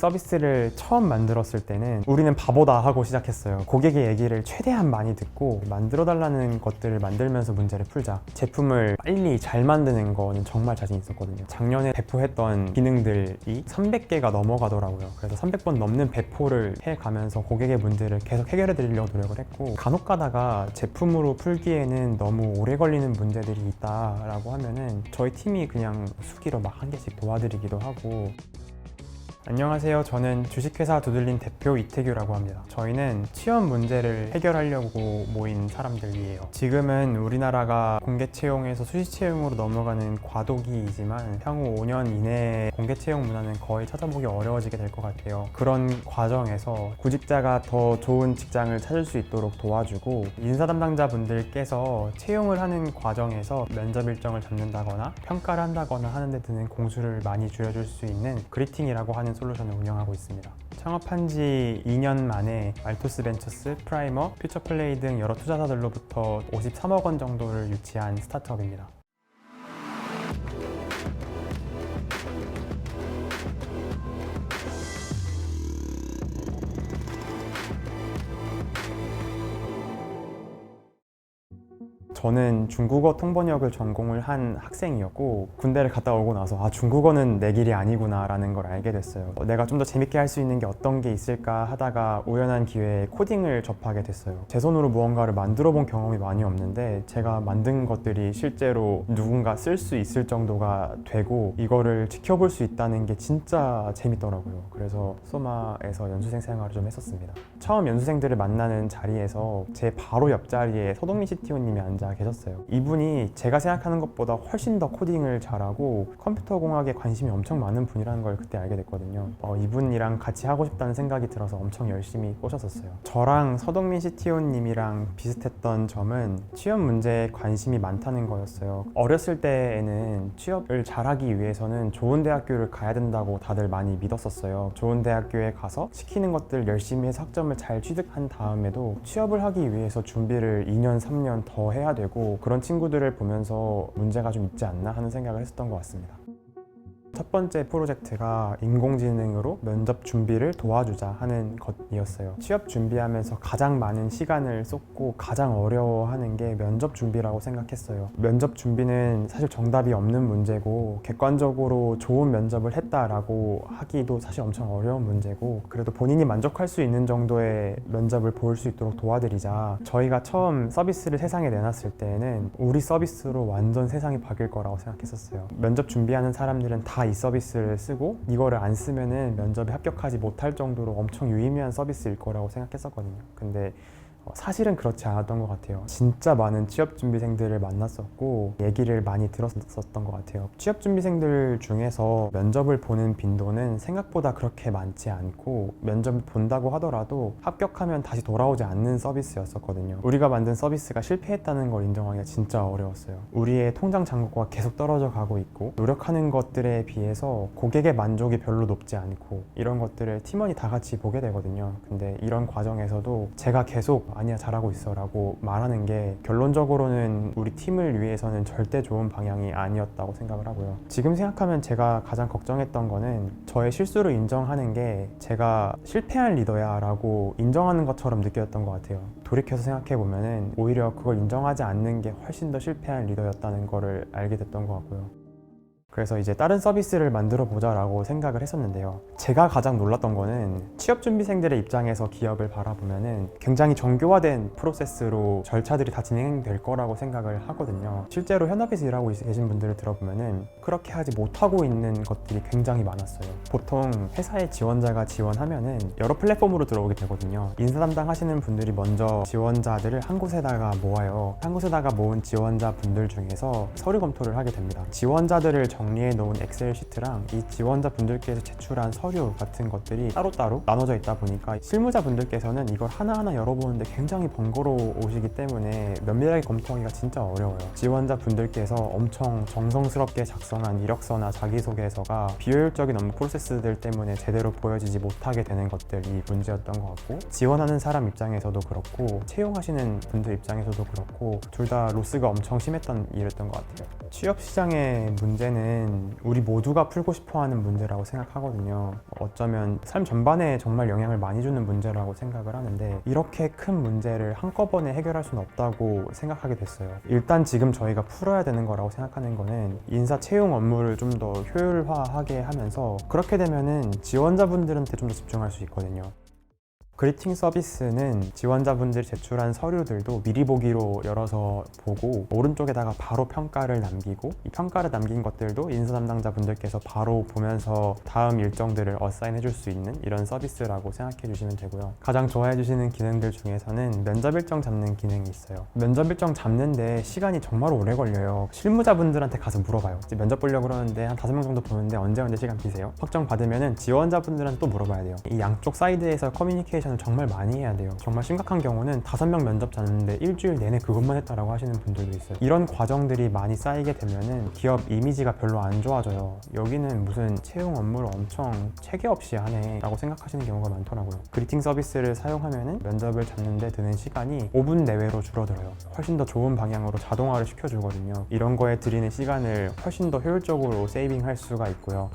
서비스를 처음 만들었을 때는 우리는 바보다 하고 시작했어요. 고객의 얘기를 최대한 많이 듣고 만들어 달라는 것들을 만들면서 문제를 풀자. 제품을 빨리 잘 만드는 거는 정말 자신 있었거든요. 작년에 배포했던 기능들이 300개가 넘어가더라고요. 그래서 300번 넘는 배포를 해가면서 고객의 문제를 계속 해결해 드리려고 노력을 했고, 간혹 가다가 제품으로 풀기에는 너무 오래 걸리는 문제들이 있다라고 하면은 저희 팀이 그냥 수기로 막 한 개씩 도와드리기도 하고. 안녕하세요. 저는 주식회사 두들린 대표 이태규라고 합니다. 저희는 취업 문제를 해결하려고 모인 사람들이에요. 지금은 우리나라가 공개 채용에서 수시 채용으로 넘어가는 과도기이지만 향후 5년 이내에 공개 채용 문화는 거의 찾아보기 어려워지게 될 것 같아요. 그런 과정에서 구직자가 더 좋은 직장을 찾을 수 있도록 도와주고, 인사 담당자분들께서 채용을 하는 과정에서 면접 일정을 잡는다거나 평가를 한다거나 하는 데 드는 공수를 많이 줄여줄 수 있는 그리팅이라고 하는 솔루션을 운영하고 있습니다. 창업한 지 2년 만에 알토스 벤처스, 프라이머, 퓨처플레이 등 여러 투자사들로부터 53억 원 정도를 유치한 스타트업입니다. 저는 중국어 통번역을 전공을 한 학생이었고, 군대를 갔다 오고 나서 중국어는 내 길이 아니구나 라는 걸 알게 됐어요. 내가 좀 더 재밌게 할 수 있는 게 어떤 게 있을까 하다가 우연한 기회에 코딩을 접하게 됐어요. 제 손으로 무언가를 만들어 본 경험이 많이 없는데, 제가 만든 것들이 실제로 누군가 쓸 수 있을 정도가 되고 이거를 지켜볼 수 있다는 게 진짜 재밌더라고요. 그래서 소마에서 연수생 생활을 좀 했었습니다. 처음 연수생들을 만나는 자리에서 제 바로 옆자리에 서동민 CTO님이 앉아 계셨어요. 이분이 제가 생각하는 것보다 훨씬 더 코딩을 잘하고 컴퓨터 공학에 관심이 엄청 많은 분이라는 걸 그때 알게 됐거든요. 이분이랑 같이 하고 싶다는 생각이 들어서 엄청 열심히 꼬셨었어요. 저랑 서동민 CTO님이랑 비슷했던 점은 취업 문제에 관심이 많다는 거였어요. 어렸을 때에는 취업을 잘하기 위해서는 좋은 대학교를 가야 된다고 다들 많이 믿었었어요. 좋은 대학교에 가서 시키는 것들 열심히 해서 학점을 잘 취득한 다음에도 취업을 하기 위해서 준비를 2년, 3년 더 해야 되고, 그런 친구들을 보면서 문제가 좀 있지 않나 하는 생각을 했었던 것 같습니다. 첫 번째 프로젝트가 인공지능으로 면접 준비를 도와주자 하는 것이었어요. 취업 준비하면서 가장 많은 시간을 쏟고 가장 어려워하는 게 면접 준비라고 생각했어요. 면접 준비는 사실 정답이 없는 문제고, 객관적으로 좋은 면접을 했다라고 하기도 사실 엄청 어려운 문제고, 그래도 본인이 만족할 수 있는 정도의 면접을 볼 수 있도록 도와드리자. 저희가 처음 서비스를 세상에 내놨을 때에는 우리 서비스로 완전 세상이 바뀔 거라고 생각했었어요. 면접 준비하는 사람들은 다 이 서비스를 쓰고 이거를 안 쓰면은 면접에 합격하지 못할 정도로 엄청 유의미한 서비스일 거라고 생각했었거든요. 근데 사실은 그렇지 않았던 것 같아요. 진짜 많은 취업준비생들을 만났었고 얘기를 많이 들었었던 것 같아요. 취업준비생들 중에서 면접을 보는 빈도는 생각보다 그렇게 많지 않고, 면접을 본다고 하더라도 합격하면 다시 돌아오지 않는 서비스였었거든요. 우리가 만든 서비스가 실패했다는 걸 인정하기가 진짜 어려웠어요. 우리의 통장 잔고가 계속 떨어져 가고 있고, 노력하는 것들에 비해서 고객의 만족이 별로 높지 않고, 이런 것들을 팀원이 다 같이 보게 되거든요. 근데 이런 과정에서도 제가 계속 아니야 잘하고 있어 라고 말하는 게 결론적으로는 우리 팀을 위해서는 절대 좋은 방향이 아니었다고 생각을 하고요. 지금 생각하면 제가 가장 걱정했던 거는 저의 실수를 인정하는 게 제가 실패한 리더야 라고 인정하는 것처럼 느꼈던 것 같아요. 돌이켜서 생각해보면 오히려 그걸 인정하지 않는 게 훨씬 더 실패한 리더였다는 거를 알게 됐던 것 같고요. 그래서 이제 다른 서비스를 만들어 보자라고 생각을 했었는데요. 제가 가장 놀랐던 거는 취업준비생들의 입장에서 기업을 바라보면은 굉장히 정교화된 프로세스로 절차들이 다 진행될 거라고 생각을 하거든요. 실제로 현업에서 일하고 계신 분들을 들어보면은 그렇게 하지 못하고 있는 것들이 굉장히 많았어요. 보통 회사의 지원자가 지원하면은 여러 플랫폼으로 들어오게 되거든요. 인사 담당하시는 분들이 먼저 지원자들을 한 곳에다가 모아요. 한 곳에다가 모은 지원자분들 중에서 서류 검토를 하게 됩니다. 지원자들을 정리해 놓은 엑셀 시트랑 이 지원자분들께서 제출한 서류 같은 것들이 따로따로 나눠져 있다 보니까 실무자분들께서는 이걸 하나하나 열어보는데 굉장히 번거로우시기 때문에 면밀하게 검토하기가 진짜 어려워요. 지원자분들께서 엄청 정성스럽게 작성한 이력서나 자기소개서가 비효율적인 업무 프로세스들 때문에 제대로 보여지지 못하게 되는 것들이 문제였던 것 같고, 지원하는 사람 입장에서도 그렇고 채용하시는 분들 입장에서도 그렇고 둘 다 로스가 엄청 심했던 일이었던 것 같아요. 취업시장의 문제는 문제는 우리 모두가 풀고 싶어하는 문제라고 생각하거든요. 어쩌면 삶 전반에 정말 영향을 많이 주는 문제라고 생각을 하는데 이렇게 큰 문제를 한꺼번에 해결할 수는 없다고 생각하게 됐어요. 일단 지금 저희가 풀어야 되는 거라고 생각하는 거는 인사 채용 업무를 좀 더 효율화하게 하면서 그렇게 되면은 지원자분들한테 좀 더 집중할 수 있거든요. 그리팅 서비스는 지원자분들이 제출한 서류들도 미리 보기로 열어서 보고 오른쪽에다가 바로 평가를 남기고 이 평가를 남긴 것들도 인사 담당자분들께서 바로 보면서 다음 일정들을 어사인해 줄 수 있는 이런 서비스라고 생각해 주시면 되고요. 가장 좋아해 주시는 기능들 중에서는 면접 일정 잡는 기능이 있어요. 면접 일정 잡는데 시간이 정말 오래 걸려요. 실무자분들한테 가서 물어봐요. 이제 면접 보려고 그러는데 한 5명 정도 보는데 언제 시간 비세요? 확정 받으면은 지원자분들한테 또 물어봐야 돼요. 이 양쪽 사이드에서 커뮤니케이션 정말 많이 해야 돼요. 정말 심각한 경우는 5명 면접 잡는데 일주일 내내 그것만 했다라고 하시는 분들도 있어요. 이런 과정들이 많이 쌓이게 되면은 기업 이미지가 별로 안 좋아져요. 여기는 무슨 채용 업무를 엄청 체계 없이 하네 라고 생각하시는 경우가 많더라고요. 그리팅 서비스를 사용하면은 면접을 잡는데 드는 시간이 5분 내외로 줄어들어요. 훨씬 더 좋은 방향으로 자동화를 시켜주거든요. 이런 거에 들이는 시간을 훨씬 더 효율적으로 세이빙할 수가 있고요.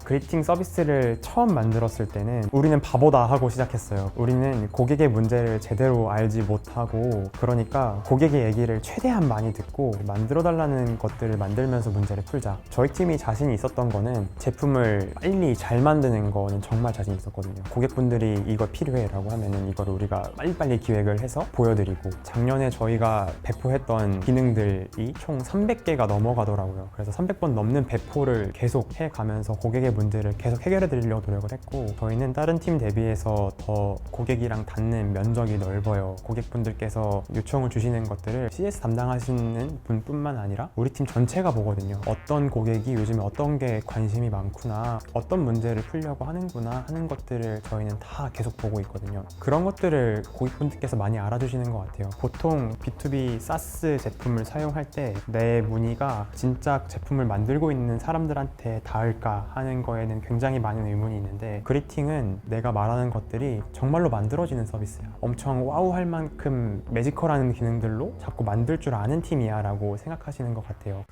그리팅 서비스를 처음 만들었을 때는 우리는 바보다 하고 시작했어요. 우리는 고객의 문제를 제대로 알지 못하고 그러니까 고객의 얘기를 최대한 많이 듣고 만들어달라는 것들을 만들면서 문제를 풀자. 저희 팀이 자신이 있었던 거는 제품을 빨리 잘 만드는 거는 정말 자신 있었거든요. 고객분들이 이거 필요해 라고 하면은 이걸 우리가 빨리빨리 기획을 해서 보여드리고 작년에 저희가 배포했던 기능들이 총 300개가 넘어가더라고요. 그래서 300번 넘는 배포를 계속 해가면서 고객의 문제를 계속 해결해 드리려고 노력을 했고 저희는 다른 팀 대비해서 더 고객이랑 닿는 면적이 넓어요. 고객분들께서 요청을 주시는 것들을 CS 담당하시는 분뿐만 아니라 우리 팀 전체가 보거든요. 어떤 고객이 요즘에 어떤 게 관심이 많구나, 어떤 문제를 풀려고 하는구나 하는 것들을 저희는 다 계속 보고 있거든요. 그런 것들을 고객분들께서 많이 알아주시는 것 같아요. 보통 B2B SaaS 제품을 사용할 때 내 문의가 진짜 제품을 만들고 있는 사람들한테 닿을까 하는 거에는 굉장히 많은 의문이 있는데 그리팅은 내가 말하는 것들이 정말로 만들어지는 서비스야. 엄청 와우할 만큼 매지컬한 기능들로 자꾸 만들 줄 아는 팀이야 라고 생각하시는 것 같아요.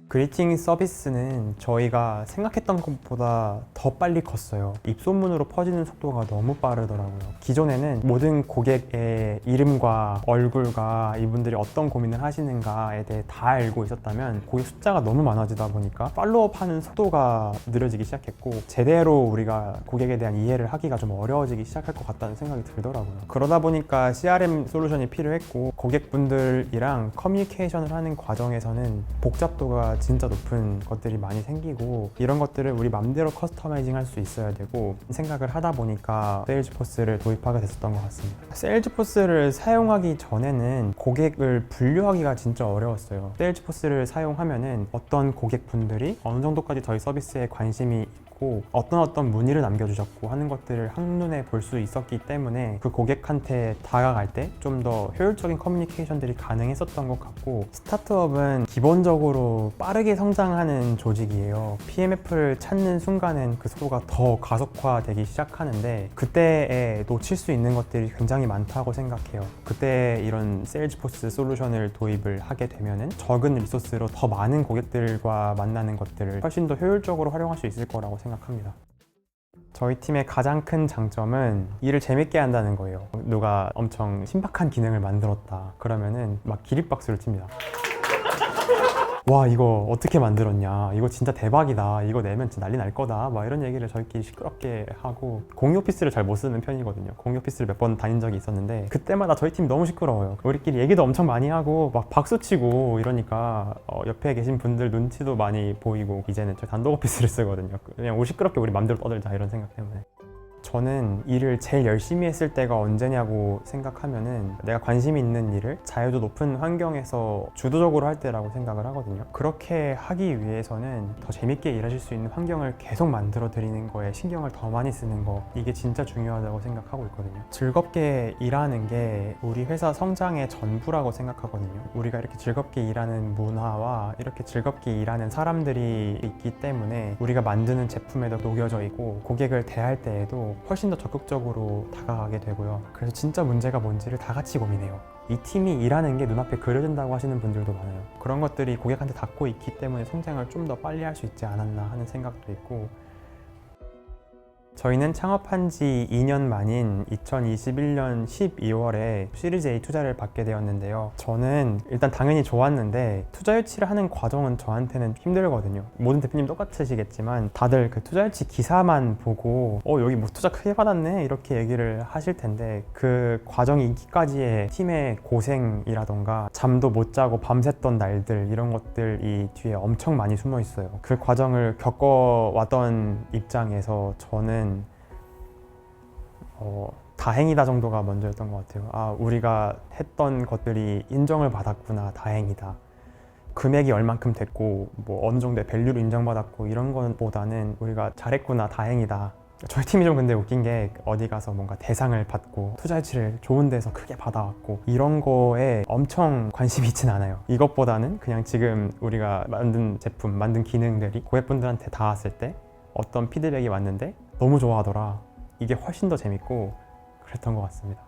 그리팅 서비스는 저희가 생각했던 것보다 더 빨리 컸어요. 입소문으로 퍼지는 속도가 너무 빠르더라고요. 기존에는 모든 고객의 이름과 얼굴과 이분들이 어떤 고민을 하시는가에 대해 다 알고 있었다면 고객 숫자가 너무 많아지다 보니까 팔로우업하는 속도가 느려지기 시작했고 제대로 우리가 고객에 대한 이해를 하기가 좀 어려워지기 시작할 것 같다는 생각이 들더라고요. 그러다 보니까 CRM 솔루션이 필요했고 고객분들이랑 커뮤니케이션을 하는 과정에서는 복잡도가 진짜 높은 것들이 많이 생기고 이런 것들을 우리 맘대로 커스터마이징 할 수 있어야 되고 생각을 하다 보니까 세일즈포스를 도입하게 됐었던 것 같습니다. 세일즈포스를 사용하기 전에는 고객을 분류하기가 진짜 어려웠어요. 세일즈포스를 사용하면은 어떤 고객분들이 어느 정도까지 저희 서비스에 관심이 있고 어떤 문의를 남겨주셨고 하는 것들을 한눈에 볼 수 있었기 때문에 그 고객한테 다가갈 때 좀 더 효율적인 커뮤니케이션들이 가능했었던 것 같고 스타트업은 기본적으로 빠르게 성장하는 조직이에요. PMF를 찾는 순간엔 그 속도가 더 가속화되기 시작하는데 그때에 놓칠 수 있는 것들이 굉장히 많다고 생각해요. 그때 이런 세일즈포스 솔루션을 도입을 하게 되면은 적은 리소스로 더 많은 고객들과 만나는 것들을 훨씬 더 효율적으로 활용할 수 있을 거라고 생각합니다. 저희 팀의 가장 큰 장점은 일을 재밌게 한다는 거예요. 누가 엄청 신박한 기능을 만들었다 그러면은 막 기립박수를 칩니다. 와 이거 어떻게 만들었냐, 이거 진짜 대박이다, 이거 내면 진짜 난리 날 거다, 막 이런 얘기를 저희끼리 시끄럽게 하고 공유 오피스를 잘 못 쓰는 편이거든요. 공유 오피스를 몇 번 다닌 적이 있었는데 그때마다 저희 팀 너무 시끄러워요. 우리끼리 얘기도 엄청 많이 하고 막 박수치고 이러니까 옆에 계신 분들 눈치도 많이 보이고 이제는 저희 단독 오피스를 쓰거든요. 그냥 우리 시끄럽게 우리 맘대로 떠들자 이런 생각 때문에. 저는 일을 제일 열심히 했을 때가 언제냐고 생각하면은 내가 관심 있는 일을 자유도 높은 환경에서 주도적으로 할 때라고 생각을 하거든요. 그렇게 하기 위해서는 더 재밌게 일하실 수 있는 환경을 계속 만들어 드리는 거에 신경을 더 많이 쓰는 거, 이게 진짜 중요하다고 생각하고 있거든요. 즐겁게 일하는 게 우리 회사 성장의 전부라고 생각하거든요. 우리가 이렇게 즐겁게 일하는 문화와 이렇게 즐겁게 일하는 사람들이 있기 때문에 우리가 만드는 제품에도 녹여져 있고 고객을 대할 때에도 있고 훨씬 더 적극적으로 다가가게 되고요. 그래서 진짜 문제가 뭔지를 다 같이 고민해요. 이 팀이 일하는 게 눈앞에 그려진다고 하시는 분들도 많아요. 그런 것들이 고객한테 닿고 있기 때문에 성장을 좀 더 빨리 할 수 있지 않았나 하는 생각도 있고, 저희는 창업한 지 2년 만인 2021년 12월에 시리즈 A 투자를 받게 되었는데요. 저는 일단 당연히 좋았는데 투자 유치를 하는 과정은 저한테는 힘들거든요. 모든 대표님 똑같으시겠지만 다들 그 투자 유치 기사만 보고 여기 뭐 투자 크게 받았네 이렇게 얘기를 하실 텐데, 그 과정이 있기까지의 팀의 고생이라던가 잠도 못 자고 밤샜던 날들, 이런 것들이 뒤에 엄청 많이 숨어 있어요. 그 과정을 겪어왔던 입장에서 저는 다행이다 정도가 먼저였던 것 같아요. 아, 우리가 했던 것들이 인정을 받았구나, 다행이다. 금액이 얼만큼 됐고 뭐 어느 정도의 밸류로 인정받았고 이런 것보다는 우리가 잘했구나, 다행이다. 저희 팀이 좀 근데 웃긴 게 어디 가서 뭔가 대상을 받고 투자 유치를 좋은 데서 크게 받아왔고 이런 거에 엄청 관심이 있진 않아요. 이것보다는 그냥 지금 우리가 만든 제품, 만든 기능들이 고객분들한테 닿았을 때 어떤 피드백이 왔는데 너무 좋아하더라. 이게 훨씬 더 재밌고 그랬던 것 같습니다.